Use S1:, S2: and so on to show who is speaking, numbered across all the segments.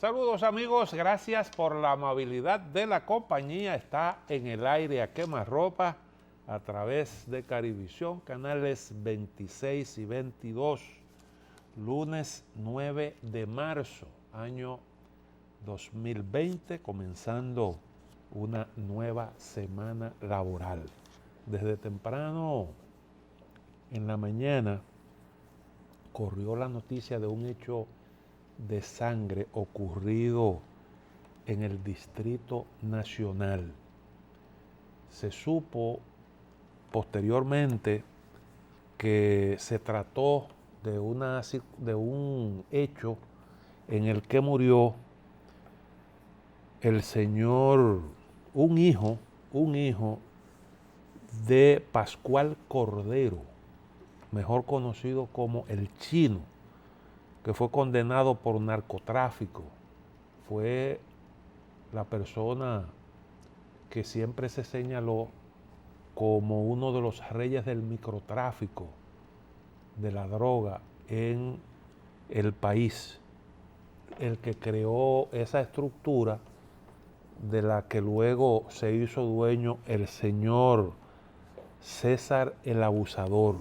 S1: Saludos amigos, gracias por la amabilidad de la compañía. Está en el aire a quemarropa a través de Carivisión, canales 26 y 22, lunes 9 de marzo, año 2020, comenzando una nueva semana laboral. Desde temprano en la mañana corrió la noticia de un hecho de sangre ocurrido en el Distrito Nacional. Se supo posteriormente que se trató de un hecho en el que murió el señor, un hijo de Pascual Cordero, mejor conocido como el Chino, que fue condenado por narcotráfico. Fue la persona que siempre se señaló como uno de los reyes del microtráfico de la droga en el país, el que creó esa estructura de la que luego se hizo dueño el señor César el Abusador.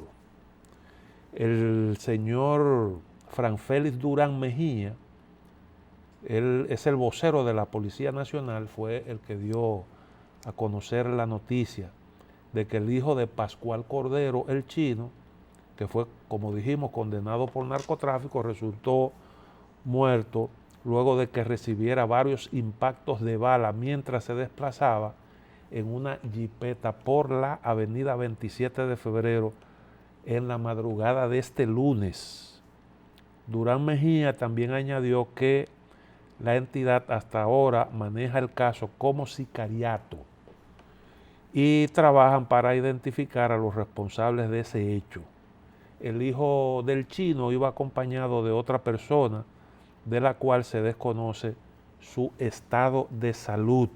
S1: El señor Fran Félix Durán Mejía, él es el vocero de la Policía Nacional, fue el que dio a conocer la noticia de que el hijo de Pascual Cordero, el Chino, que fue, como dijimos, condenado por narcotráfico, resultó muerto luego de que recibiera varios impactos de bala mientras se desplazaba en una jipeta por la avenida 27 de febrero en la madrugada de este lunes. Durán Mejía también añadió que la entidad hasta ahora maneja el caso como sicariato y trabajan para identificar a los responsables de ese hecho. El hijo del Chino iba acompañado de otra persona de la cual se desconoce su estado de salud.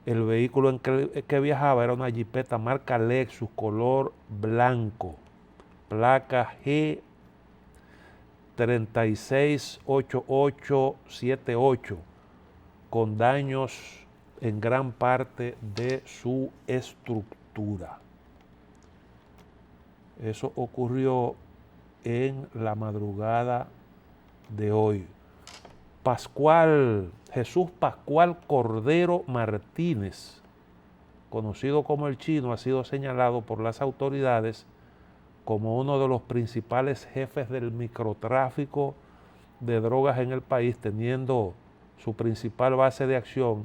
S1: El vehículo en que viajaba era una jipeta marca Lexus, color blanco, placa G 368878, con daños en gran parte de su estructura. Eso ocurrió en la madrugada de hoy. Jesús Pascual Cordero Martínez, conocido como el Chino, ha sido señalado por las autoridades como uno de los principales jefes del microtráfico de drogas en el país, teniendo su principal base de acción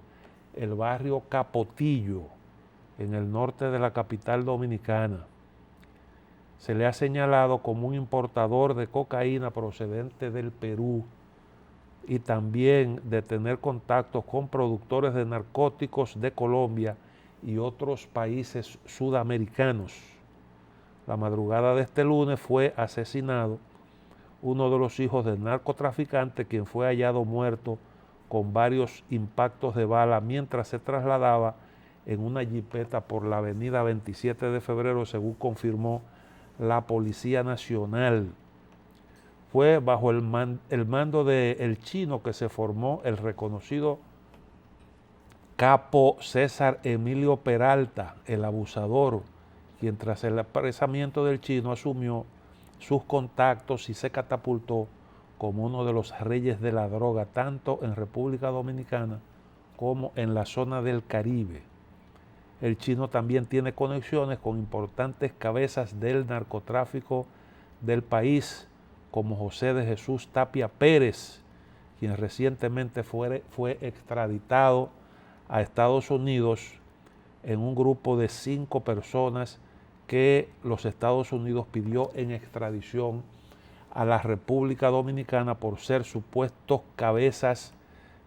S1: el barrio Capotillo, en el norte de la capital dominicana. Se le ha señalado como un importador de cocaína procedente del Perú y también de tener contactos con productores de narcóticos de Colombia y otros países sudamericanos. La madrugada de este lunes fue asesinado uno de los hijos del narcotraficante, quien fue hallado muerto con varios impactos de bala mientras se trasladaba en una jipeta por la avenida 27 de febrero, según confirmó la Policía Nacional. Fue bajo el mando del Chino que se formó el reconocido capo César Emilio Peralta, el Abusador, quien tras el apresamiento del Chino asumió sus contactos y se catapultó como uno de los reyes de la droga, tanto en República Dominicana como en la zona del Caribe. El Chino también tiene conexiones con importantes cabezas del narcotráfico del país, como José de Jesús Tapia Pérez, quien recientemente fue extraditado a Estados Unidos en un grupo de 5 personas que los Estados Unidos pidió en extradición a la República Dominicana por ser supuestos cabezas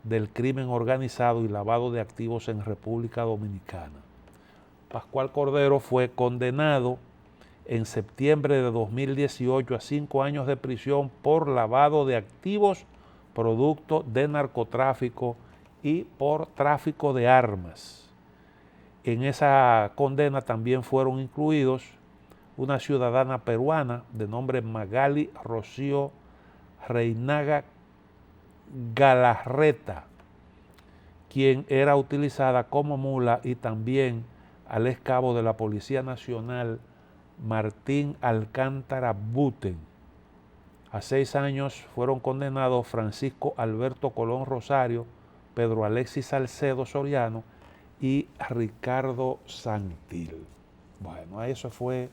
S1: del crimen organizado y lavado de activos en República Dominicana. Pascual Cordero fue condenado en septiembre de 2018 a 5 años de prisión por lavado de activos, producto de narcotráfico y por tráfico de armas. En esa condena también fueron incluidos una ciudadana peruana de nombre Magali Rocío Reinaga Galarreta, quien era utilizada como mula, y también al ex cabo de la Policía Nacional, Martín Alcántara Buten. A 6 años fueron condenados Francisco Alberto Colón Rosario, Pedro Alexis Salcedo Soriano y Ricardo Santil. Bueno, eso fue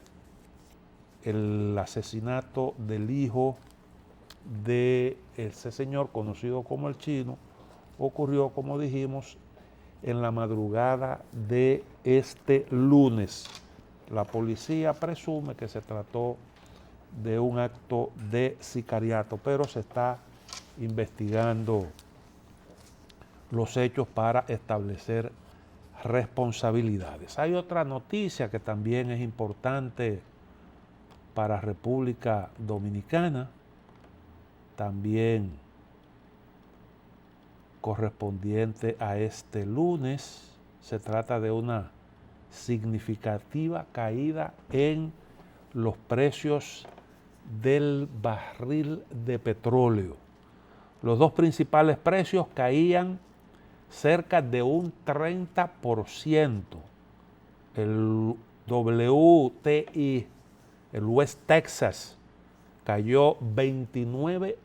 S1: el asesinato del hijo de ese señor conocido como el Chino. Ocurrió, como dijimos, en la madrugada de este lunes. La policía presume que se trató de un acto de sicariato, pero se está investigando los hechos para establecer responsabilidades. Hay otra noticia que también es importante para República Dominicana, también correspondiente a este lunes. Se trata de una significativa caída en los precios del barril de petróleo. Los dos principales precios caían cerca de un 30%. El WTI, el West Texas, cayó $29.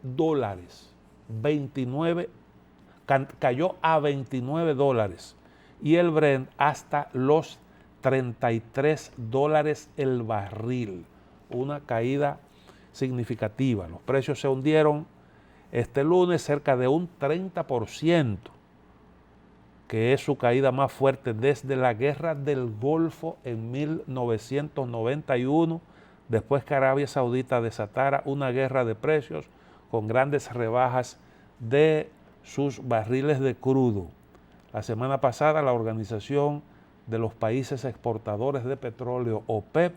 S1: Cayó a $29 y el Brent hasta los $33 el barril. Una caída significativa. Los precios se hundieron este lunes cerca de un 30%, que es su caída más fuerte desde la Guerra del Golfo en 1991, después que Arabia Saudita desatara una guerra de precios con grandes rebajas de sus barriles de crudo. La semana pasada, la Organización de los Países Exportadores de Petróleo, OPEP,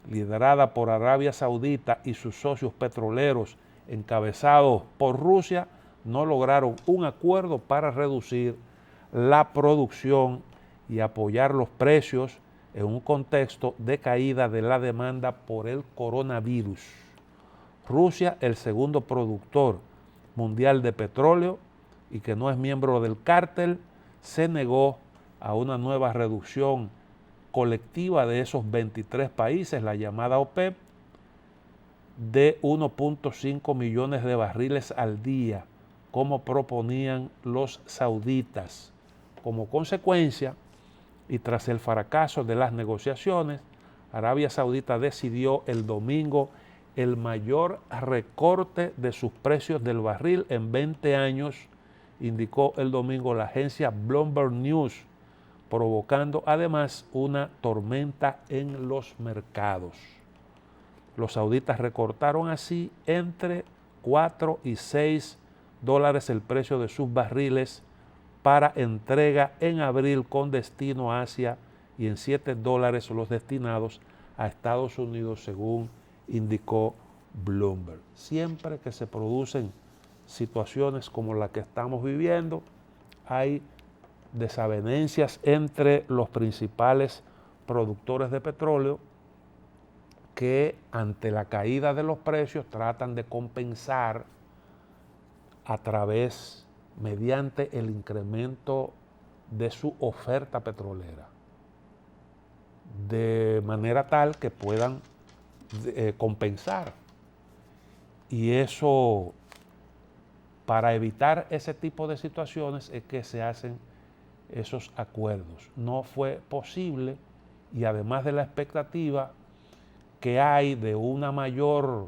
S1: liderada por Arabia Saudita y sus socios petroleros encabezados por Rusia, no lograron un acuerdo para reducir la producción y apoyar los precios en un contexto de caída de la demanda por el coronavirus. Rusia, el segundo productor mundial de petróleo y que no es miembro del cártel, se negó a una nueva reducción colectiva de esos 23 países, la llamada OPEP, de 1.5 millones de barriles al día, como proponían los sauditas. Como consecuencia, y tras el fracaso de las negociaciones, Arabia Saudita decidió el domingo el mayor recorte de sus precios del barril en 20 años, indicó el domingo la agencia Bloomberg News, provocando además una tormenta en los mercados. Los sauditas recortaron así entre 4 y 6 dólares el precio de sus barriles para entrega en abril con destino a Asia y en 7 dólares los destinados a Estados Unidos, según indicó Bloomberg. Siempre que se producen situaciones como la que estamos viviendo, hay desavenencias entre los principales productores de petróleo que ante la caída de los precios tratan de compensar mediante el incremento de su oferta petrolera, de manera tal que puedan compensar. Y eso, para evitar ese tipo de situaciones, es que se hacen esos acuerdos. No fue posible, y además de la expectativa que hay de una menor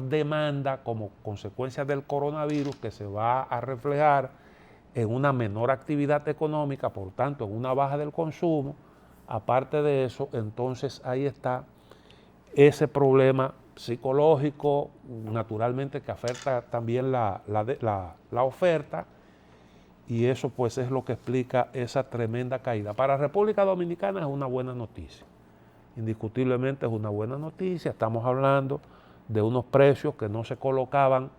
S1: demanda como consecuencia del coronavirus, que se va a reflejar en una menor actividad económica, por tanto en una baja del consumo. Aparte de eso, entonces ahí está ese problema psicológico, naturalmente, que afecta también la oferta, y eso pues es lo que explica esa tremenda caída. Para República Dominicana es una buena noticia, indiscutiblemente es una buena noticia. Estamos hablando de unos precios que no se colocaban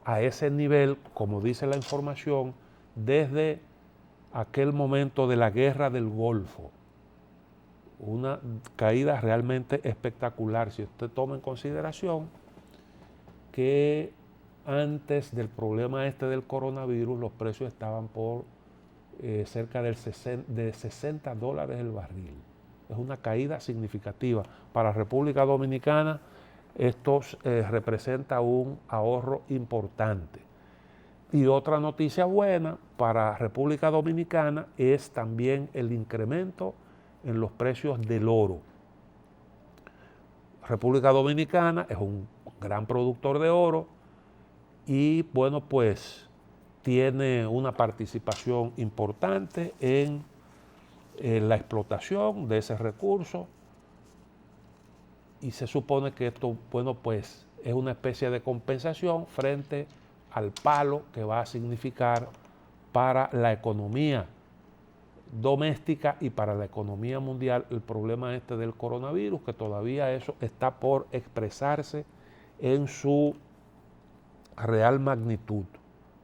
S1: a ese nivel, como dice la información, desde aquel momento de la Guerra del Golfo. Una caída realmente espectacular, si usted toma en consideración que antes del problema del coronavirus, los precios estaban por cerca de $60 el barril. Es una caída significativa. Para República Dominicana esto representa un ahorro importante. Y otra noticia buena para República Dominicana es también el incremento en los precios del oro. República Dominicana es un gran productor de oro y bueno, pues tiene una participación importante en la explotación de ese recurso y se supone que esto, bueno, pues es una especie de compensación frente al palo que va a significar para la economía doméstica y para la economía mundial el problema del coronavirus, que todavía eso está por expresarse en su real magnitud.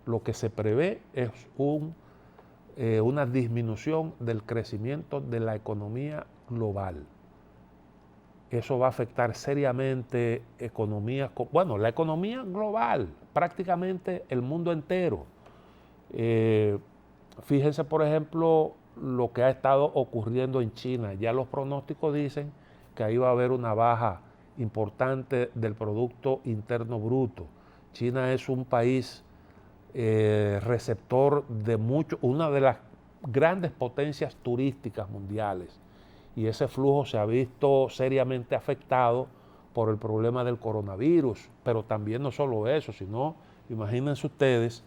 S1: Lo que se prevé es una disminución del crecimiento de la economía global. Eso va a afectar seriamente la economía global, prácticamente el mundo entero. Fíjense, por ejemplo, lo que ha estado ocurriendo en China. Ya los pronósticos dicen que ahí va a haber una baja importante del Producto Interno Bruto. China es un país receptor de una de las grandes potencias turísticas mundiales, y ese flujo se ha visto seriamente afectado por el problema del coronavirus, pero también no solo eso, sino, imagínense ustedes,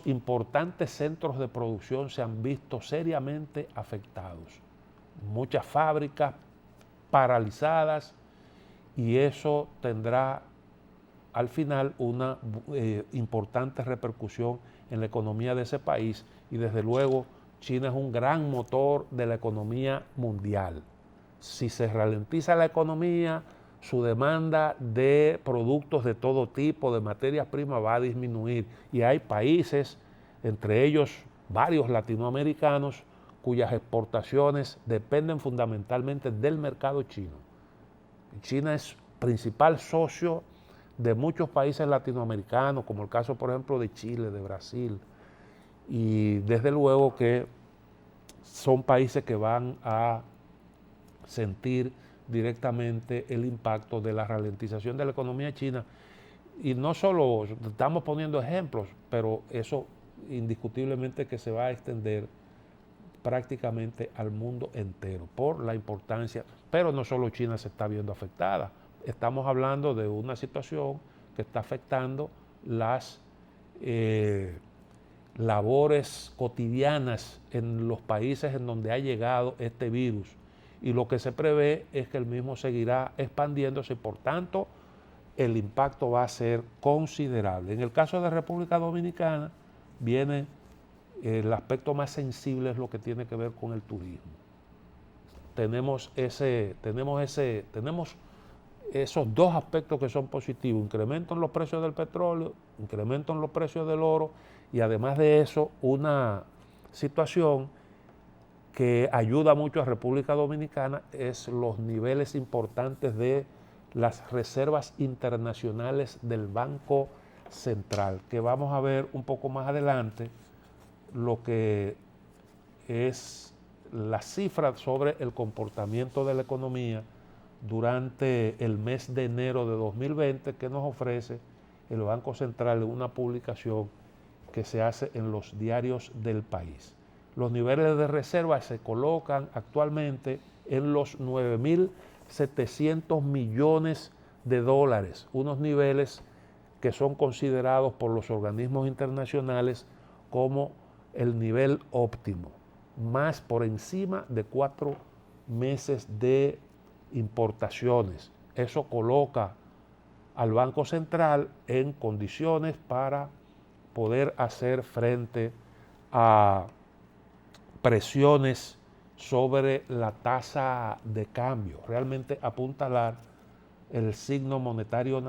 S1: importantes centros de producción se han visto seriamente afectados, muchas fábricas paralizadas, y eso tendrá al final una importante repercusión en la economía de ese país, y desde luego China es un gran motor de la economía mundial. Si se ralentiza la economía, su demanda de productos de todo tipo, de materias primas, va a disminuir, y hay países, entre ellos varios latinoamericanos, cuyas exportaciones dependen fundamentalmente del mercado chino. China es principal socio de muchos países latinoamericanos, como el caso, por ejemplo, de Chile, de Brasil, y desde luego que son países que van a sentir directamente el impacto de la ralentización de la economía china. Y no solo estamos poniendo ejemplos, pero eso indiscutiblemente que se va a extender prácticamente al mundo entero por la importancia. Pero no solo China se está viendo afectada, estamos hablando de una situación que está afectando las labores cotidianas en los países en donde ha llegado este virus, y lo que se prevé es que el mismo seguirá expandiéndose, y por tanto el impacto va a ser considerable. En el caso de República Dominicana viene el aspecto más sensible, es lo que tiene que ver con el turismo. Tenemos esos dos aspectos que son positivos: incremento en los precios del petróleo, incremento en los precios del oro, y además de eso una situación que ayuda mucho a República Dominicana es los niveles importantes de las reservas internacionales del Banco Central, que vamos a ver un poco más adelante lo que es la cifra sobre el comportamiento de la economía durante el mes de enero de 2020 que nos ofrece el Banco Central en una publicación que se hace en los diarios del país. Los niveles de reserva se colocan actualmente en los 9.700 millones de dólares, unos niveles que son considerados por los organismos internacionales como el nivel óptimo, más por encima de 4 meses de importaciones. Eso coloca al Banco Central en condiciones para poder hacer frente a presiones sobre la tasa de cambio, realmente apuntalar el signo monetario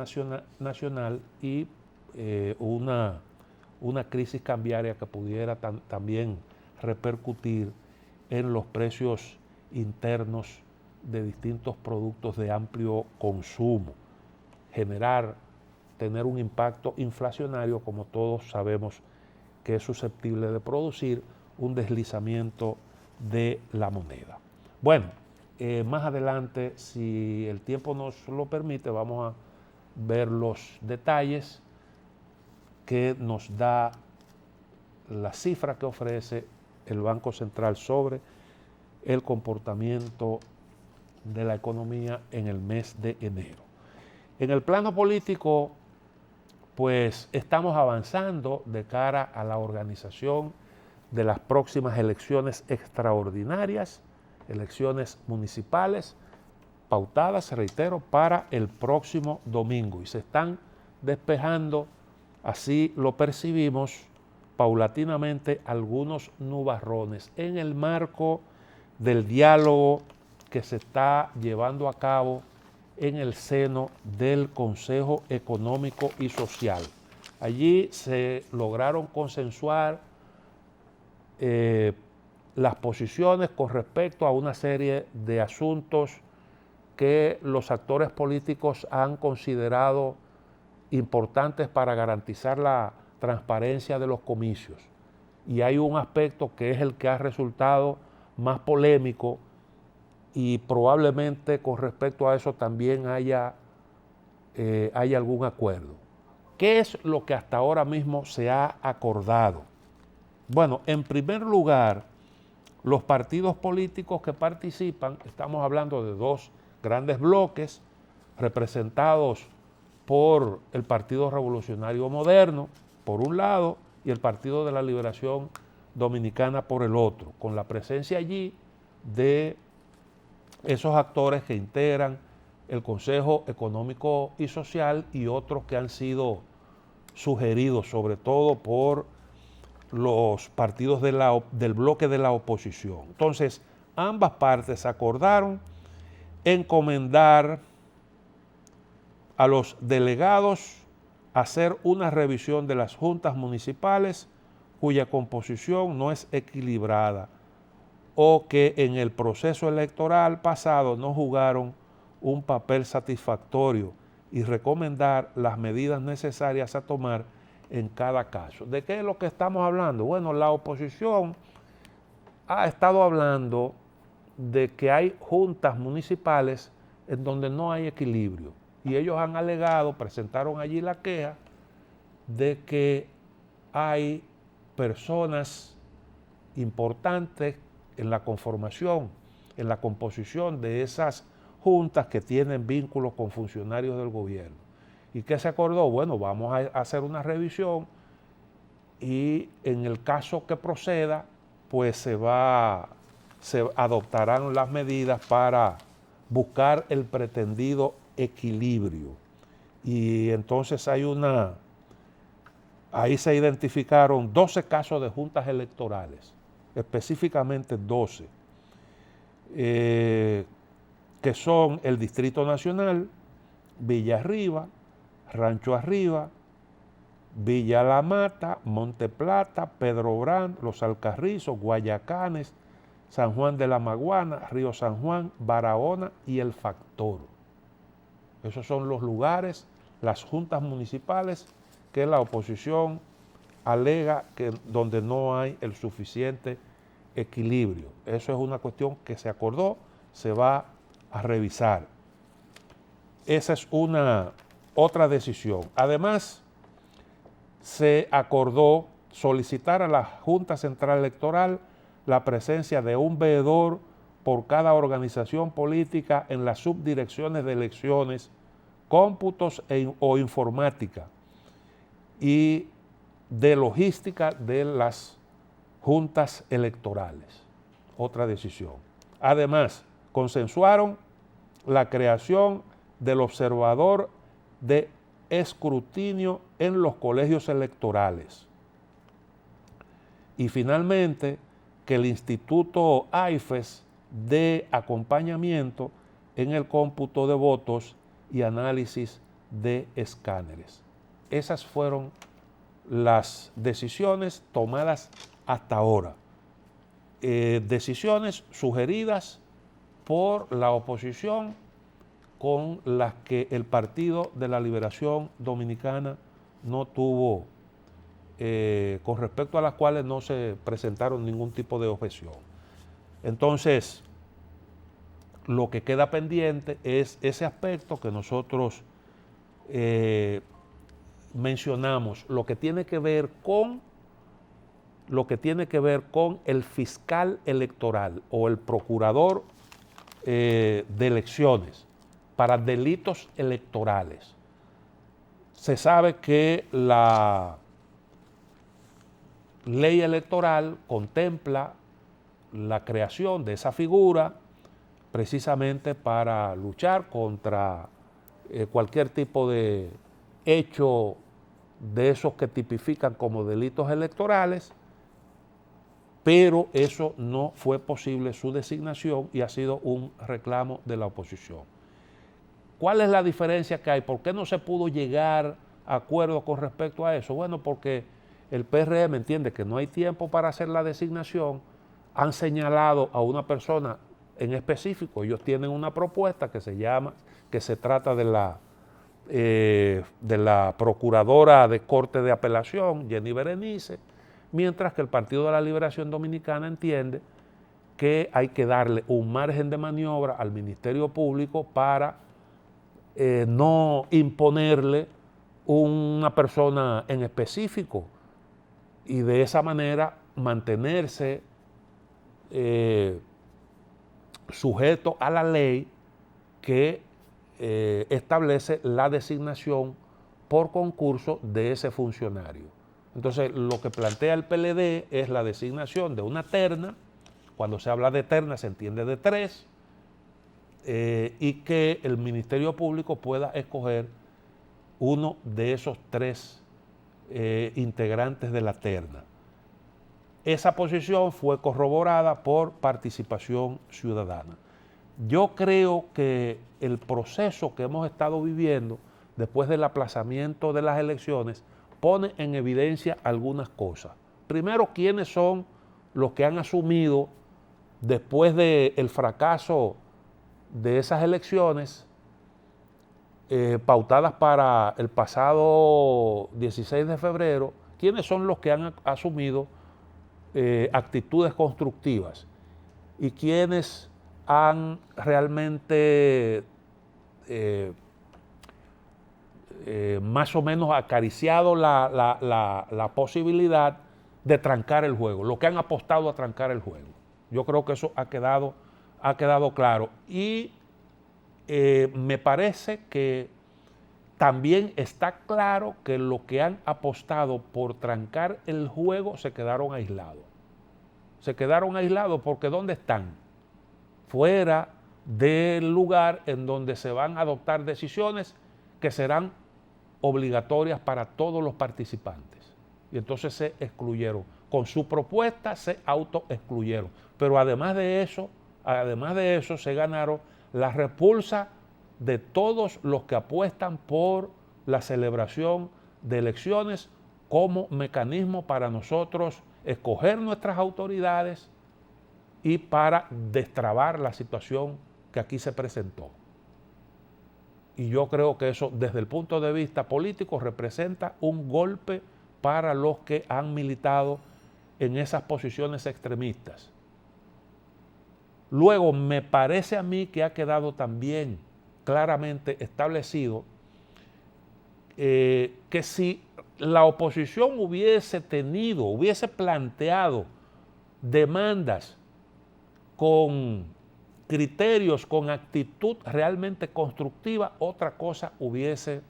S1: nacional y una crisis cambiaria que pudiera también repercutir en los precios internos de distintos productos de amplio consumo, generar tener un impacto inflacionario, como todos sabemos que es susceptible de producir un deslizamiento de la moneda. Bueno, más adelante, si el tiempo nos lo permite, vamos a ver los detalles que nos da la cifra que ofrece el Banco Central sobre el comportamiento de la economía en el mes de enero. En el plano político, pues estamos avanzando de cara a la organización de las próximas elecciones extraordinarias, elecciones municipales, pautadas, reitero, para el próximo domingo. Y se están despejando, así lo percibimos, paulatinamente algunos nubarrones en el marco del diálogo que se está llevando a cabo en el seno del Consejo Económico y Social. Allí se lograron consensuar las posiciones con respecto a una serie de asuntos que los actores políticos han considerado importantes para garantizar la transparencia de los comicios. Y hay un aspecto que es el que ha resultado más polémico y probablemente con respecto a eso también haya algún acuerdo. ¿Qué es lo que hasta ahora mismo se ha acordado? Bueno, en primer lugar, los partidos políticos que participan, estamos hablando de dos grandes bloques representados por el Partido Revolucionario Moderno, por un lado, y el Partido de la Liberación Dominicana por el otro, con la presencia allí de esos actores que integran el Consejo Económico y Social y otros que han sido sugeridos sobre todo por los partidos del bloque de la oposición. Entonces, ambas partes acordaron encomendar a los delegados hacer una revisión de las juntas municipales cuya composición no es equilibrada o que en el proceso electoral pasado no jugaron un papel satisfactorio y recomendar las medidas necesarias a tomar en cada caso. ¿De qué es lo que estamos hablando? Bueno, la oposición ha estado hablando de que hay juntas municipales en donde no hay equilibrio y ellos han alegado, presentaron allí la queja de que hay personas importantes en la conformación, en la composición de esas juntas que tienen vínculos con funcionarios del gobierno. ¿Y qué se acordó? Bueno, vamos a hacer una revisión y en el caso que proceda, pues se adoptarán las medidas para buscar el pretendido equilibrio. Y entonces ahí se identificaron 12 casos de juntas electorales, específicamente 12, que son el Distrito Nacional, Villa Arriba, Rancho Arriba, Villa La Mata, Monte Plata, Pedro Brand, Los Alcarrizos, Guayacanes, San Juan de la Maguana, Río San Juan, Barahona y El Factor. Esos son los lugares, las juntas municipales que la oposición alega que donde no hay el suficiente equilibrio. Eso es una cuestión que se acordó, se va a revisar. Esa es otra decisión. Además, se acordó solicitar a la Junta Central Electoral la presencia de un veedor por cada organización política en las subdirecciones de elecciones, cómputos o informática y de logística de las juntas electorales. Otra decisión. Además, consensuaron la creación del observador de escrutinio en los colegios electorales. Y finalmente, que el Instituto AIFES dé acompañamiento en el cómputo de votos y análisis de escáneres. Esas fueron las decisiones tomadas hasta ahora. Decisiones sugeridas por la oposición con las que el Partido de la Liberación Dominicana no tuvo, con respecto a las cuales no se presentaron ningún tipo de objeción. Entonces, lo que queda pendiente es ese aspecto que nosotros mencionamos, lo que tiene que ver con el fiscal electoral o el procurador de elecciones para delitos electorales. Se sabe que la ley electoral contempla la creación de esa figura precisamente para luchar contra cualquier tipo de hecho de esos que tipifican como delitos electorales, pero eso no fue posible su designación y ha sido un reclamo de la oposición. ¿Cuál es la diferencia que hay? ¿Por qué no se pudo llegar a acuerdo con respecto a eso? Bueno, porque el PRM entiende que no hay tiempo para hacer la designación, han señalado a una persona en específico, ellos tienen una propuesta que se trata de la procuradora de Corte de Apelación, Jenny Berenice, mientras que el Partido de la Liberación Dominicana entiende que hay que darle un margen de maniobra al Ministerio Público para no imponerle una persona en específico y de esa manera mantenerse sujeto a la ley que establece la designación por concurso de ese funcionario. Entonces, lo que plantea el PLD es la designación de una terna. Cuando se habla de terna se entiende de 3, y que el Ministerio Público pueda escoger uno de esos 3 integrantes de la terna. Esa posición fue corroborada por Participación Ciudadana. Yo creo que el proceso que hemos estado viviendo después del aplazamiento de las elecciones pone en evidencia algunas cosas. Primero, quiénes son los que han asumido, después del fracaso de esas elecciones pautadas para el pasado 16 de febrero, quiénes son los que han asumido actitudes constructivas y quienes han realmente más o menos acariciado la posibilidad de trancar el juego, lo que han apostado a trancar el juego. Yo creo que eso ha quedado claro y me parece que también está claro que los que han apostado por trancar el juego se quedaron aislados. Se quedaron aislados porque ¿dónde están? Fuera del lugar en donde se van a adoptar decisiones que serán obligatorias para todos los participantes. Y entonces se excluyeron. Con su propuesta se autoexcluyeron. Pero además de eso se ganaron la repulsa de todos los que apuestan por la celebración de elecciones como mecanismo para nosotros escoger nuestras autoridades y para destrabar la situación que aquí se presentó. Y yo creo que eso, desde el punto de vista político, representa un golpe para los que han militado en esas posiciones extremistas. Luego, me parece a mí que ha quedado también claramente establecido que si la oposición hubiese planteado demandas con criterios, con actitud realmente constructiva, otra cosa hubiese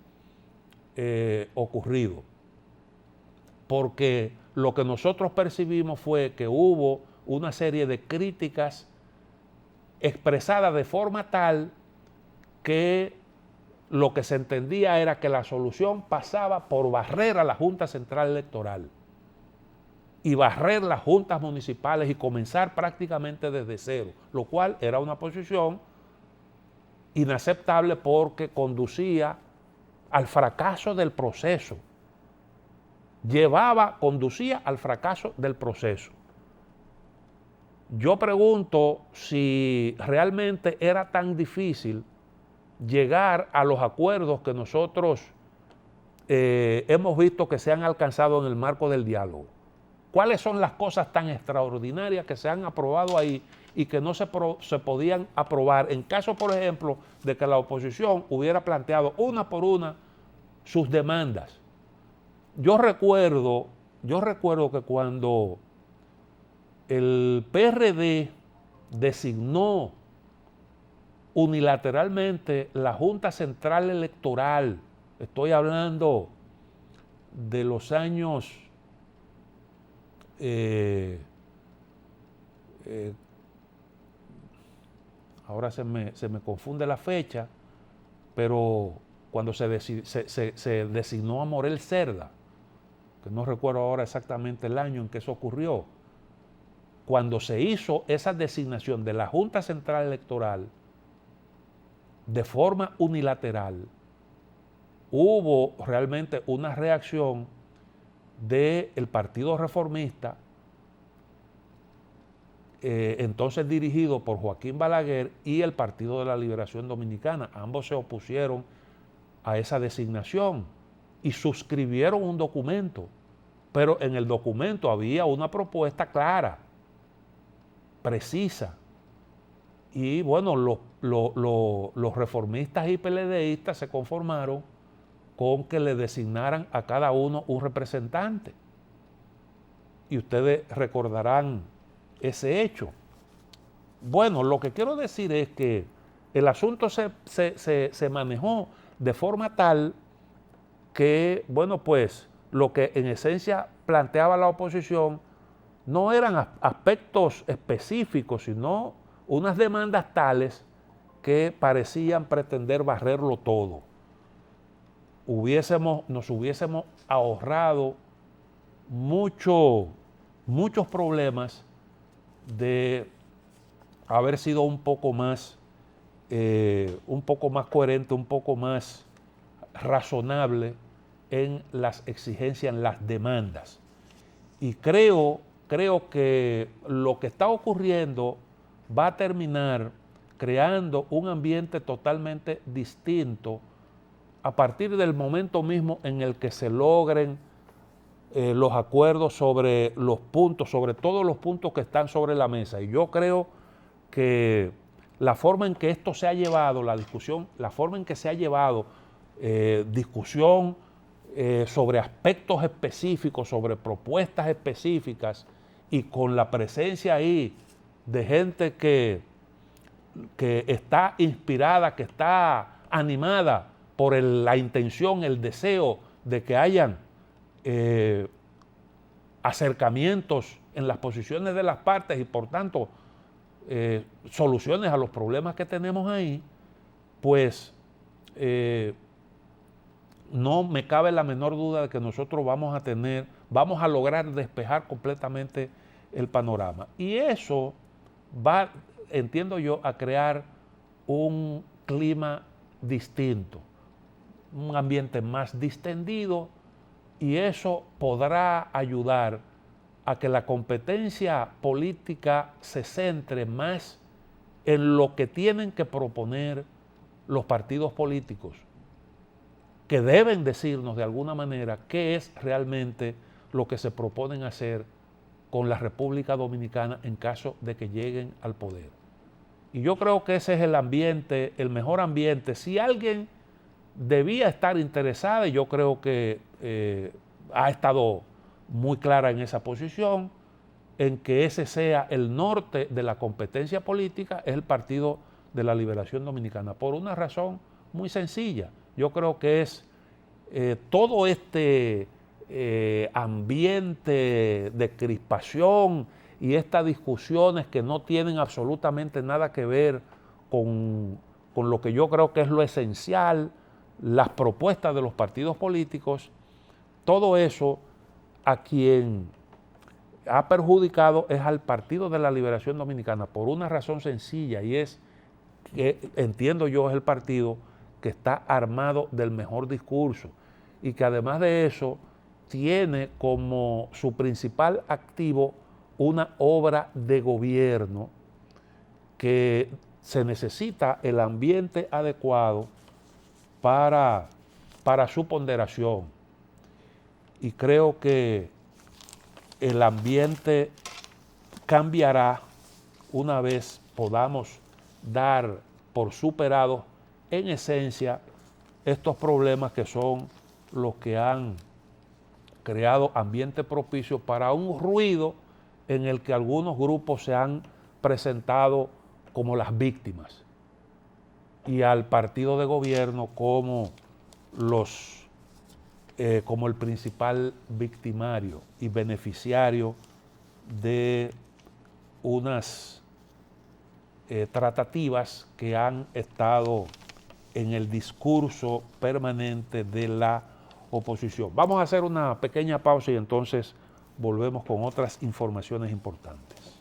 S1: ocurrido. Porque lo que nosotros percibimos fue que hubo una serie de críticas expresadas de forma tal que lo que se entendía era que la solución pasaba por barrer a la Junta Central Electoral y barrer las juntas municipales y comenzar prácticamente desde cero, lo cual era una posición inaceptable porque conducía al fracaso del proceso. Conducía al fracaso del proceso. Yo pregunto si realmente era tan difícil llegar a los acuerdos que nosotros hemos visto que se han alcanzado en el marco del diálogo. ¿Cuáles son las cosas tan extraordinarias que se han aprobado ahí y que no se podían aprobar en caso, por ejemplo, de que la oposición hubiera planteado una por una sus demandas? Yo recuerdo que cuando el PRD designó unilateralmente la Junta Central Electoral, estoy hablando de los años ahora se me confunde la fecha, pero cuando se designó a Morel Cerda, que no recuerdo ahora exactamente el año en que eso ocurrió, cuando se hizo esa designación de la Junta Central Electoral de forma unilateral, hubo realmente una reacción del Partido Reformista, entonces dirigido por Joaquín Balaguer, y el Partido de la Liberación Dominicana. Ambos se opusieron a esa designación y suscribieron un documento, pero en el documento había una propuesta clara, precisa, y bueno, los reformistas y PLDistas se conformaron con que le designaran a cada uno un representante. Y ustedes recordarán ese hecho. Bueno, lo que quiero decir es que el asunto se manejó de forma tal que, bueno, pues lo que en esencia planteaba la oposición no eran aspectos específicos, sino unas demandas tales que parecían pretender barrerlo todo. Nos hubiésemos ahorrado muchos problemas de haber sido un poco más coherente, un poco más razonable en las exigencias, en las demandas. Y creo que lo que está ocurriendo va a terminar creando un ambiente totalmente distinto a partir del momento mismo en el que se logren los acuerdos sobre los puntos, sobre todos los puntos que están sobre la mesa. Y yo creo que la forma en que esto se ha llevado, la discusión, la forma en que se ha llevado discusión sobre aspectos específicos, sobre propuestas específicas, y con la presencia ahí de gente que está inspirada, que está animada por la intención, el deseo de que hayan acercamientos en las posiciones de las partes y por tanto soluciones a los problemas que tenemos ahí, pues no me cabe la menor duda de que nosotros vamos a lograr despejar completamente el panorama. Y eso va, entiendo yo, a crear un clima distinto, un ambiente más distendido, y eso podrá ayudar a que la competencia política se centre más en lo que tienen que proponer los partidos políticos, que deben decirnos de alguna manera qué es realmente lo que se proponen hacer con la República Dominicana en caso de que lleguen al poder. Y yo creo que ese es el ambiente, el mejor ambiente. Si alguien debía estar interesada, y yo creo que ha estado muy clara en esa posición, en que ese sea el norte de la competencia política, es el Partido de la Liberación Dominicana, por una razón muy sencilla. Yo creo que es todo este ambiente de crispación y estas discusiones que no tienen absolutamente nada que ver con lo que yo creo que es lo esencial, las propuestas de los partidos políticos, todo eso a quien ha perjudicado es al Partido de la Liberación Dominicana por una razón sencilla, y es que, entiendo yo, es el partido que está armado del mejor discurso y que además de eso tiene como su principal activo una obra de gobierno que se necesita el ambiente adecuado para su ponderación. Y creo que el ambiente cambiará una vez podamos dar por superados en esencia estos problemas que son los que han creado ambiente propicio para un ruido en el que algunos grupos se han presentado como las víctimas y al partido de gobierno como como el principal victimario y beneficiario de unas tratativas que han estado en el discurso permanente de la oposición. Vamos a hacer una pequeña pausa y entonces volvemos con otras informaciones importantes.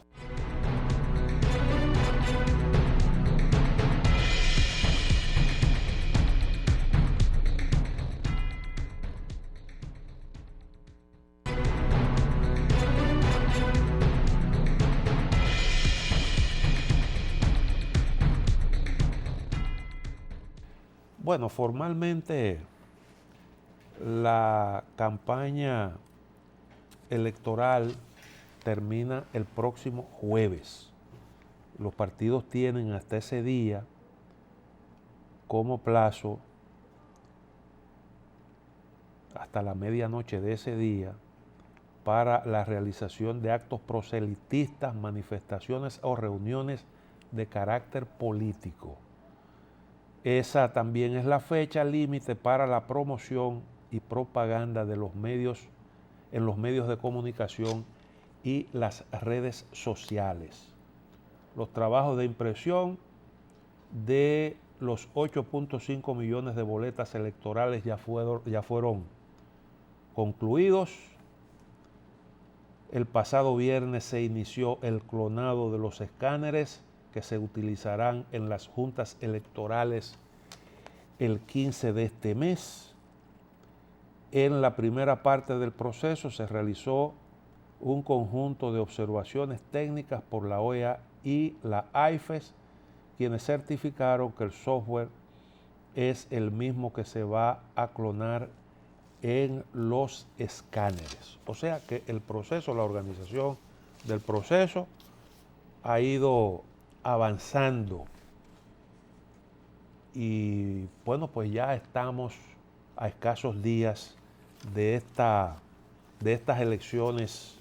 S1: Bueno, formalmente la campaña electoral termina el próximo jueves. Los partidos tienen hasta ese día como plazo, hasta la medianoche de ese día, para la realización de actos proselitistas, manifestaciones o reuniones de carácter político. Esa también es la fecha límite para la promoción y propaganda de los medios, en los medios de comunicación y las redes sociales. Los trabajos de impresión de los 8.5 millones de boletas electorales ya fueron concluidos. El pasado viernes se inició el clonado de los escáneres que se utilizarán en las juntas electorales el 15 de este mes. En la primera parte del proceso se realizó un conjunto de observaciones técnicas por la OEA y la AIFES, quienes certificaron que el software es el mismo que se va a clonar en los escáneres. O sea que el proceso, la organización del proceso ha ido avanzando y bueno, pues ya estamos a escasos días de estas elecciones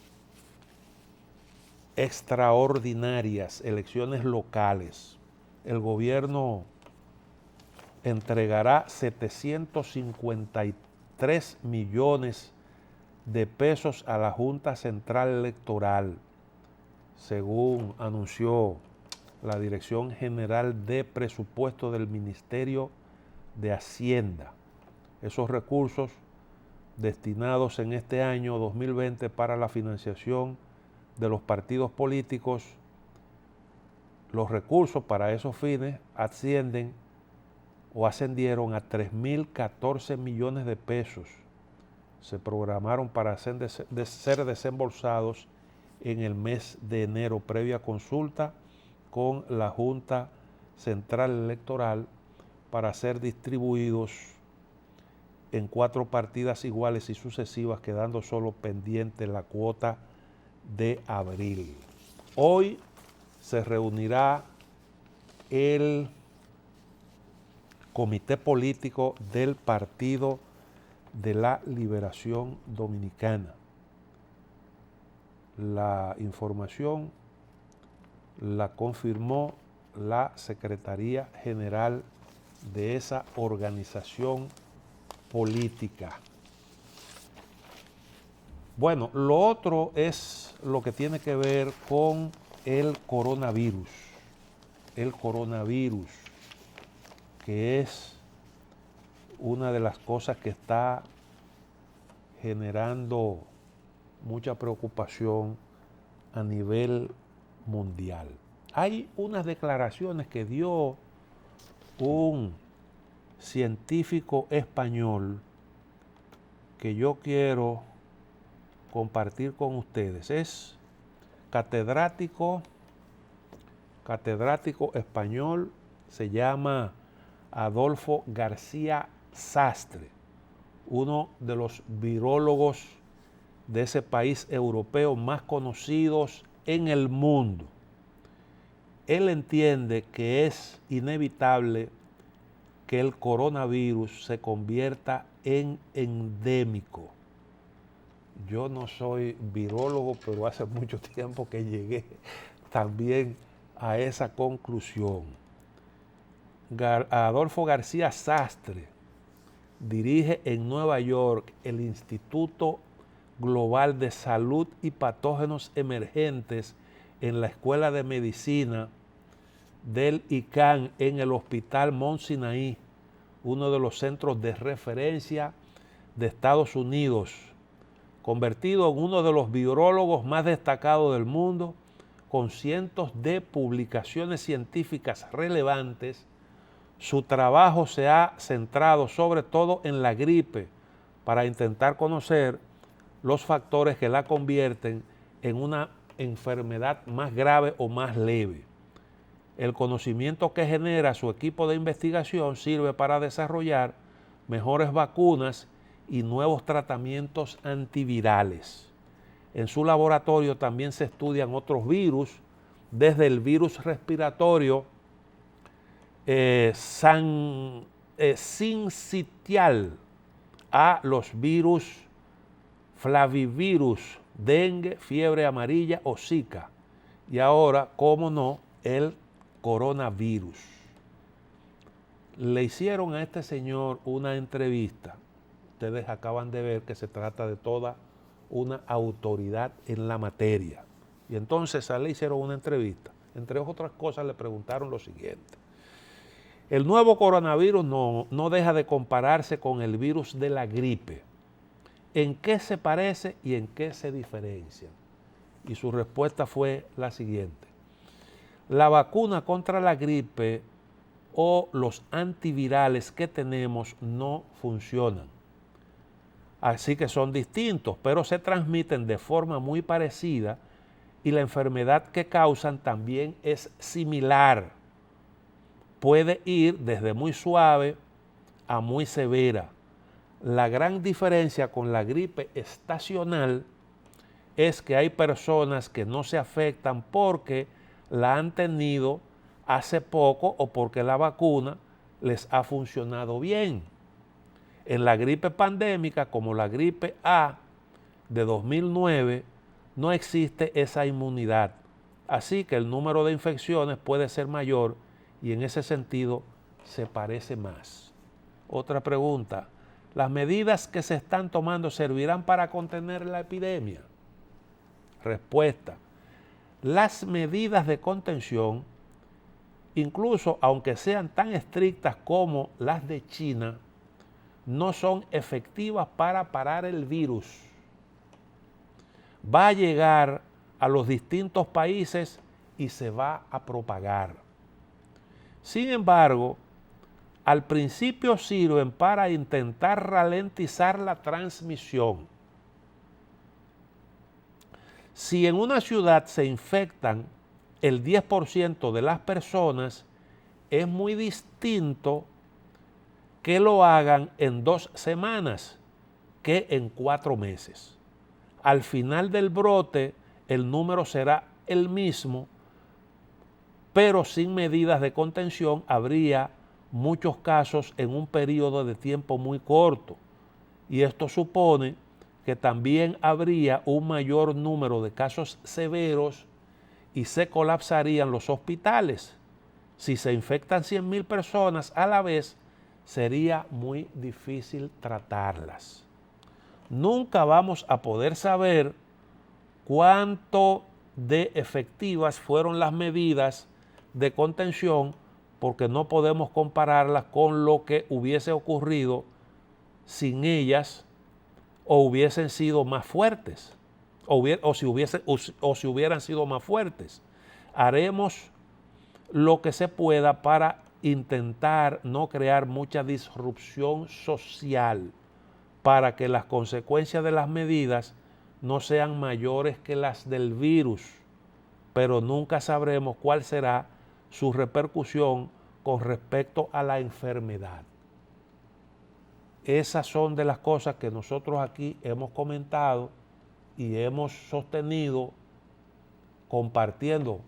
S1: extraordinarias, elecciones locales. El gobierno entregará 753 millones de pesos a la Junta Central Electoral, según anunció la Dirección General de Presupuesto del Ministerio de Hacienda. Esos recursos destinados en este año 2020 para la financiación de los partidos políticos, los recursos para esos fines ascendieron a 3.014 millones de pesos. Se programaron para ser desembolsados en el mes de enero, previa consulta con la Junta Central Electoral, para ser distribuidos en 4 partidas iguales y sucesivas, quedando solo pendiente la cuota de abril. Hoy se reunirá el Comité Político del Partido de la Liberación Dominicana. La información la confirmó la Secretaría General de esa organización política. Bueno, lo otro es lo que tiene que ver con el coronavirus. El coronavirus, que es una de las cosas que está generando mucha preocupación a nivel mundial. Hay unas declaraciones que dio un científico español que yo quiero compartir con ustedes. Es catedrático catedrático español, se llama Adolfo García Sastre, uno de los virólogos de ese país europeo más conocidos en el mundo. Él entiende que es inevitable que el coronavirus se convierta en endémico. Yo no soy virólogo, pero hace mucho tiempo que llegué también a esa conclusión. Adolfo García Sastre dirige en Nueva York el Instituto Global de Salud y Patógenos Emergentes en la Escuela de Medicina del ICANN en el Hospital Mount Sinai, uno de los centros de referencia de Estados Unidos, convertido en uno de los virólogos más destacados del mundo, con cientos de publicaciones científicas relevantes. Su trabajo se ha centrado sobre todo en la gripe para intentar conocer los factores que la convierten en una enfermedad más grave o más leve. El conocimiento que genera su equipo de investigación sirve para desarrollar mejores vacunas y nuevos tratamientos antivirales. En su laboratorio también se estudian otros virus, desde el virus respiratorio sincitial a los virus flavivirus, dengue, fiebre amarilla o Zika. Y ahora, cómo no, el coronavirus. Le hicieron a este señor una entrevista. Ustedes acaban de ver que se trata de toda una autoridad en la materia. Y entonces a él le hicieron una entrevista. Entre otras cosas le preguntaron lo siguiente. El nuevo coronavirus no deja de compararse con el virus de la gripe. ¿En qué se parece y en qué se diferencia? Y su respuesta fue la siguiente. La vacuna contra la gripe o los antivirales que tenemos no funcionan. Así que son distintos, pero se transmiten de forma muy parecida y la enfermedad que causan también es similar. Puede ir desde muy suave a muy severa. La gran diferencia con la gripe estacional es que hay personas que no se afectan porque la han tenido hace poco o porque la vacuna les ha funcionado bien. En la gripe pandémica, como la gripe A de 2009, no existe esa inmunidad. Así que el número de infecciones puede ser mayor y en ese sentido se parece más. Otra pregunta, ¿las medidas que se están tomando servirán para contener la epidemia? Respuesta, las medidas de contención, incluso aunque sean tan estrictas como las de China, no son efectivas para parar el virus. Va a llegar a los distintos países y se va a propagar. Sin embargo, al principio sirven para intentar ralentizar la transmisión. Si en una ciudad se infectan el 10% de las personas, es muy distinto que lo hagan en 2 semanas que en 4 meses. Al final del brote, el número será el mismo, pero sin medidas de contención habría muchos casos en un periodo de tiempo muy corto. Y esto supone que también habría un mayor número de casos severos y se colapsarían los hospitales. Si se infectan 100,000 personas a la vez, sería muy difícil tratarlas. Nunca vamos a poder saber cuánto de efectivas fueron las medidas de contención porque no podemos compararlas con lo que hubiese ocurrido sin ellas o hubiesen sido más fuertes o si hubieran sido más fuertes. Haremos lo que se pueda para intentar no crear mucha disrupción social para que las consecuencias de las medidas no sean mayores que las del virus, pero nunca sabremos cuál será su repercusión con respecto a la enfermedad. Esas son de las cosas que nosotros aquí hemos comentado y hemos sostenido compartiendo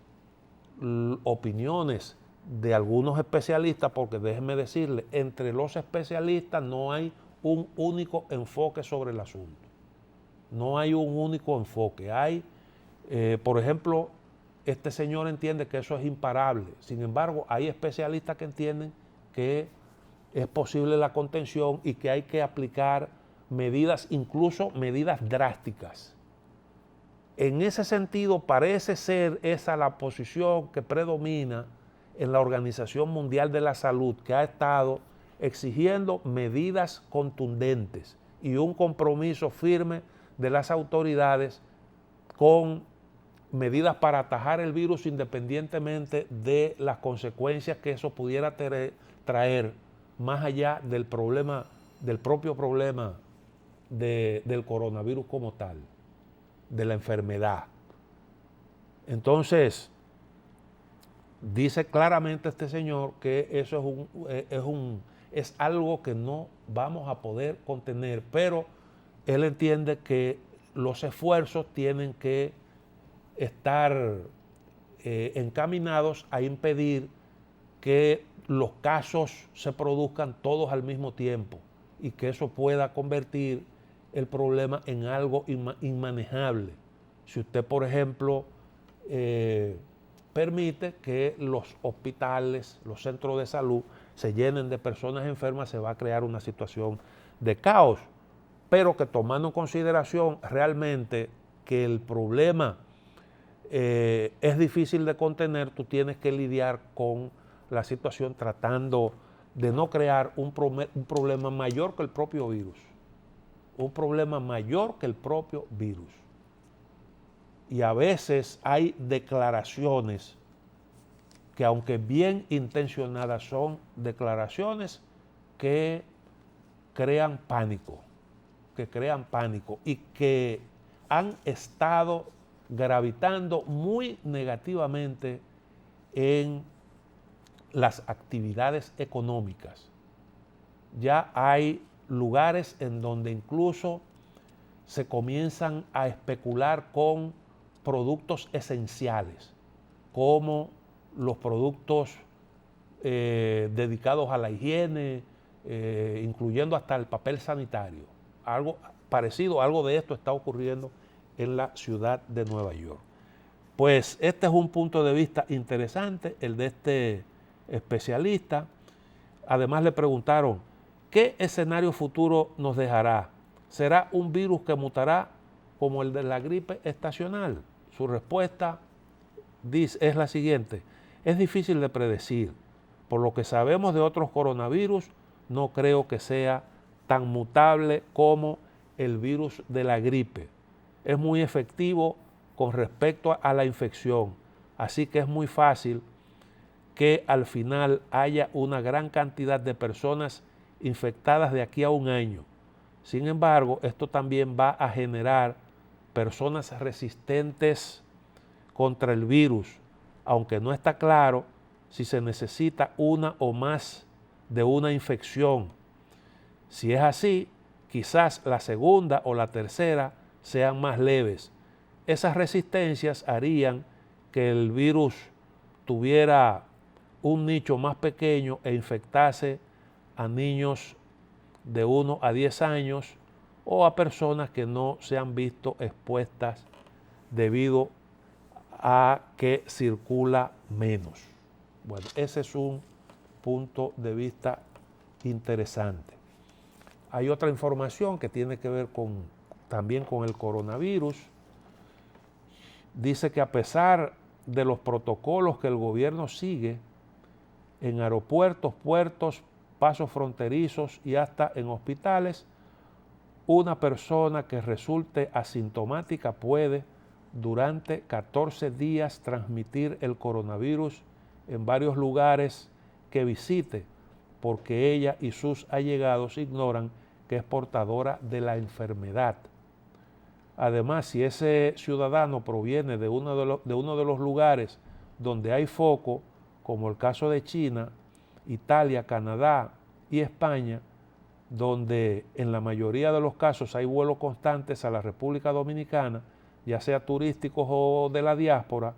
S1: opiniones de algunos especialistas, porque déjenme decirle, entre los especialistas no hay un único enfoque sobre el asunto. No hay un único enfoque. Hay, por ejemplo, este señor entiende que eso es imparable. Sin embargo, hay especialistas que entienden que es posible la contención y que hay que aplicar medidas, incluso medidas drásticas. En ese sentido, parece ser esa la posición que predomina en la Organización Mundial de la Salud, que ha estado exigiendo medidas contundentes y un compromiso firme de las autoridades con medidas para atajar el virus independientemente de las consecuencias que eso pudiera traer más allá del problema, del propio problema del coronavirus como tal, de la enfermedad. Entonces, dice claramente este señor que eso es algo que no vamos a poder contener, pero él entiende que los esfuerzos tienen que estar encaminados a impedir que los casos se produzcan todos al mismo tiempo y que eso pueda convertir el problema en algo inmanejable. Si usted, por ejemplo, permite que los hospitales, los centros de salud se llenen de personas enfermas, se va a crear una situación de caos, pero que tomando en consideración realmente que el problema es difícil de contener, tú tienes que lidiar con la situación tratando de no crear un problema mayor que el propio virus. Un problema mayor que el propio virus. Y a veces hay declaraciones que, aunque bien intencionadas, son declaraciones que crean pánico y que han estado gravitando muy negativamente en las actividades económicas. Ya hay lugares en donde incluso se comienzan a especular con productos esenciales, como los productos dedicados a la higiene, incluyendo hasta el papel sanitario. Algo parecido, algo de esto está ocurriendo en la ciudad de Nueva York. Pues este es un punto de vista interesante, el de este especialista. Además le preguntaron, ¿qué escenario futuro nos dejará? ¿Será un virus que mutará como el de la gripe estacional? Su respuesta es la siguiente: es difícil de predecir. Por lo que sabemos de otros coronavirus, no creo que sea tan mutable como el virus de la gripe. Es muy efectivo con respecto a la infección, así que es muy fácil que al final haya una gran cantidad de personas infectadas de aquí a un año. Sin embargo, esto también va a generar personas resistentes contra el virus, aunque no está claro si se necesita una o más de una infección. Si es así, quizás la segunda o la tercera sean más leves. Esas resistencias harían que el virus tuviera un nicho más pequeño e infectase a niños de 1 a 10 años o a personas que no se han visto expuestas debido a que circula menos. Bueno, ese es un punto de vista interesante. Hay otra información que tiene que ver también con el coronavirus. Dice que a pesar de los protocolos que el gobierno sigue en aeropuertos, puertos, pasos fronterizos y hasta en hospitales, una persona que resulte asintomática puede durante 14 días transmitir el coronavirus en varios lugares que visite, porque ella y sus allegados ignoran que es portadora de la enfermedad. Además, si ese ciudadano proviene de uno de los lugares donde hay foco, como el caso de China, Italia, Canadá y España, donde en la mayoría de los casos hay vuelos constantes a la República Dominicana, ya sea turísticos o de la diáspora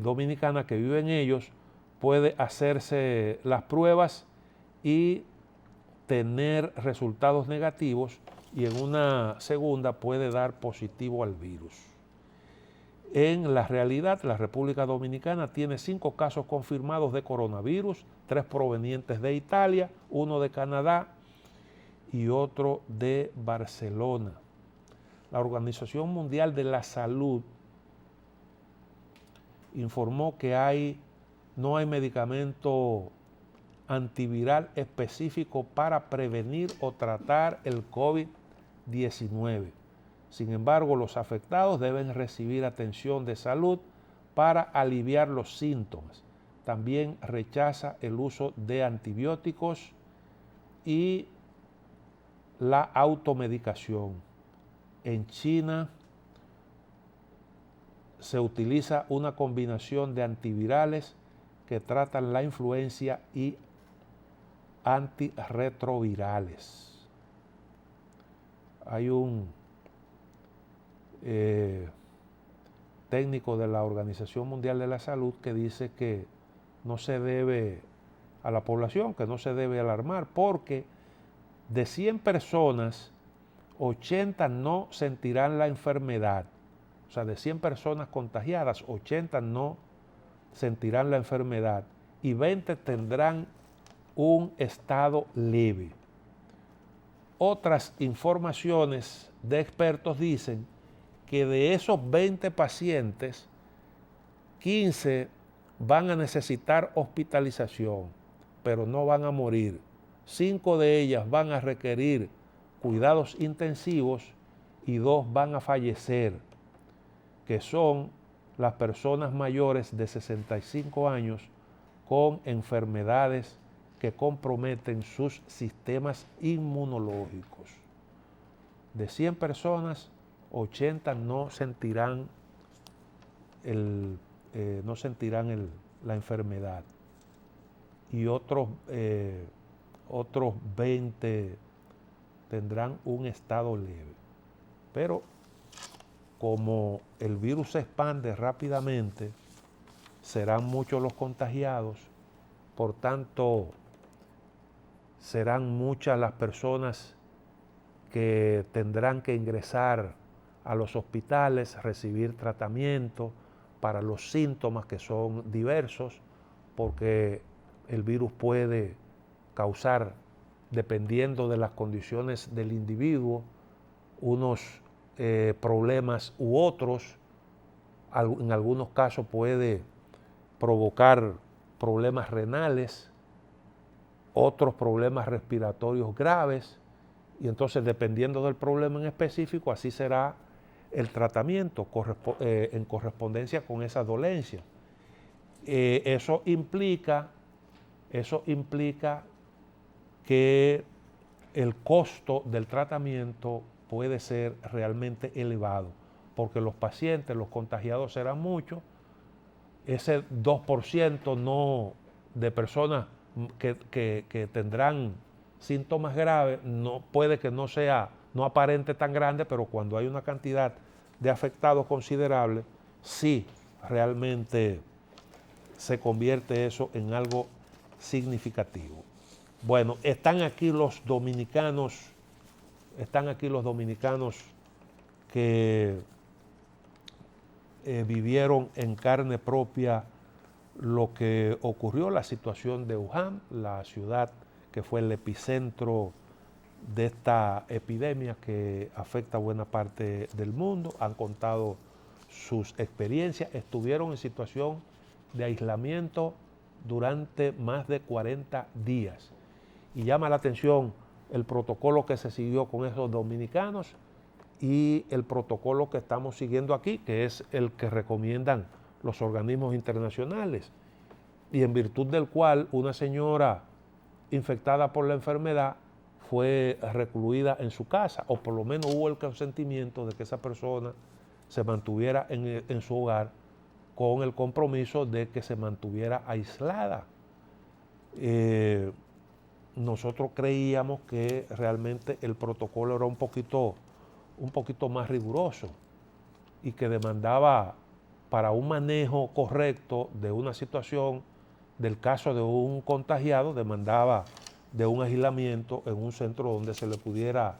S1: dominicana que vive en ellos, puede hacerse las pruebas y tener resultados negativos, y en una segunda puede dar positivo al virus. En la realidad, la República Dominicana tiene 5 casos confirmados de coronavirus, 3 provenientes de Italia, 1 de Canadá y otro de Barcelona. La Organización Mundial de la Salud informó que no hay medicamento antiviral específico para prevenir o tratar el COVID-19. Sin embargo, los afectados deben recibir atención de salud para aliviar los síntomas. También rechaza el uso de antibióticos y la automedicación. En China se utiliza una combinación de antivirales que tratan la influencia y antirretrovirales. Hay un técnico de la Organización Mundial de la Salud que dice que no se debe a la población, que no se debe alarmar, porque de 100 personas, 80 no sentirán la enfermedad. O sea, de 100 personas contagiadas, 80 no sentirán la enfermedad y 20 tendrán un estado leve. Otras informaciones de expertos dicen que de esos 20 pacientes, 15 van a necesitar hospitalización, pero no van a morir. 5 de ellas van a requerir cuidados intensivos y 2 van a fallecer, que son las personas mayores de 65 años con enfermedades que comprometen sus sistemas inmunológicos. De 100 personas, 80 no sentirán la enfermedad y otros 20 tendrán un estado leve. Pero como el virus se expande rápidamente, serán muchos los contagiados, por tanto, serán muchas las personas que tendrán que ingresar a los hospitales, recibir tratamiento para los síntomas que son diversos, porque el virus puede causar, dependiendo de las condiciones del individuo, unos problemas u otros. En algunos casos puede provocar problemas renales, otros problemas respiratorios graves, y entonces dependiendo del problema en específico, así será el tratamiento en correspondencia con esa dolencia. Eso implica que el costo del tratamiento puede ser realmente elevado, porque los pacientes, los contagiados serán muchos. Ese 2% de personas que tendrán síntomas graves, puede que no aparente tan grande, pero cuando hay una cantidad de afectados considerable, sí realmente se convierte eso en algo significativo. Bueno, están aquí los dominicanos que vivieron en carne propia lo que ocurrió, la situación de Wuhan, la ciudad que fue el epicentro de esta epidemia que afecta a buena parte del mundo. Han contado sus experiencias, estuvieron en situación de aislamiento durante más de 40 días. Y llama la atención el protocolo que se siguió con esos dominicanos y el protocolo que estamos siguiendo aquí, que es el que recomiendan los organismos internacionales, y en virtud del cual una señora infectada por la enfermedad fue recluida en su casa, o por lo menos hubo el consentimiento de que esa persona se mantuviera en su hogar con el compromiso de que se mantuviera aislada. Nosotros creíamos que realmente el protocolo era un poquito más riguroso y que demandaba, para un manejo correcto de una situación, del caso de un contagiado, demandaba de un aislamiento en un centro donde se le pudiera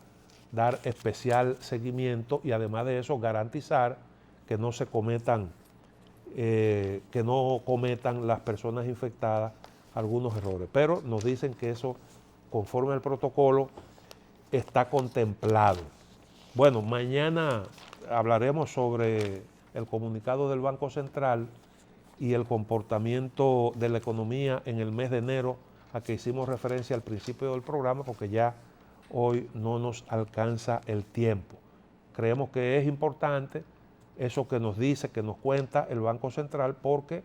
S1: dar especial seguimiento y además de eso garantizar que no cometan las personas infectadas algunos errores. Pero nos dicen que eso, conforme al protocolo, está contemplado. Bueno, mañana hablaremos sobre el comunicado del Banco Central y el comportamiento de la economía en el mes de enero, a que hicimos referencia al principio del programa, porque ya hoy no nos alcanza el tiempo. Creemos que es importante eso que nos dice, que nos cuenta el Banco Central, porque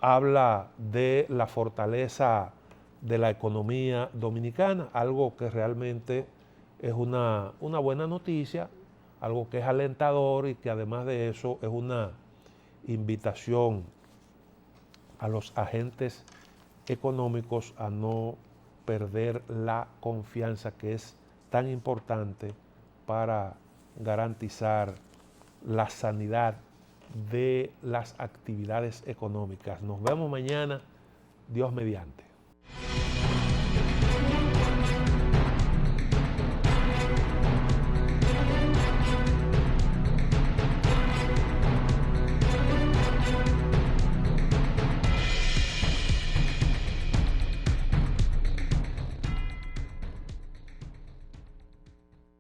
S1: habla de la fortaleza de la economía dominicana, algo que realmente es una buena noticia, algo que es alentador y que además de eso es una invitación a los agentes económicos a no perder la confianza, que es tan importante para garantizar la sanidad de las actividades económicas. Nos vemos mañana, Dios mediante.